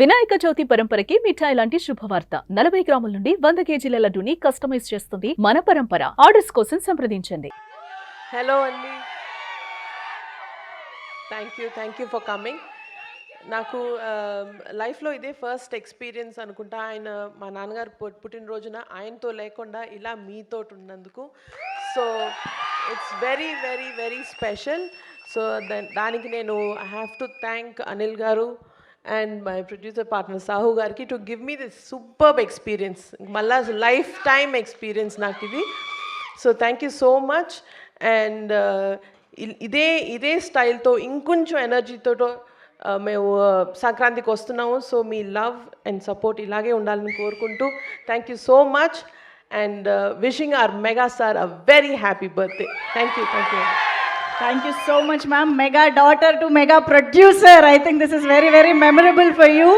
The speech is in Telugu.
వినాయక చవితి పరంపరకి మిఠాయి లాంటి శుభవార్త 40 గ్రాముల నుండి 100 కేజీల లడ్డూని కస్టమైజ్ చేస్తుంది మన పరంపర. ఆర్డర్స్ కోసం సంప్రదించండి. హలో అండి, థ్యాంక్ యూ ఫర్ కమింగ్. నాకు లైఫ్లో ఇదే ఫస్ట్ ఎక్స్పీరియన్స్ అనుకుంటా. మా నాన్నగారు పుట్టినరోజున ఆయనతో లేకుండా ఇలా మీతో ఉన్నందుకు. So it's very very very special. So దానికి నేను I have to thank Anil గారు and my producer partner Sahu Garki to give me this superb experience. Malla lifetime experience nakidi. So thank you so much. And ide style to inkonchu energy to మేము సంక్రాంతికి వస్తున్నాము. సో మీ లవ్ అండ్ సపోర్ట్ ఇలాగే ఉండాలని కోరుకుంటూ thank you so much and wishing our mega star a very happy birthday. Thank you. Thank you so much, ma'am. Mega daughter to mega producer. I think this is very, very memorable for you.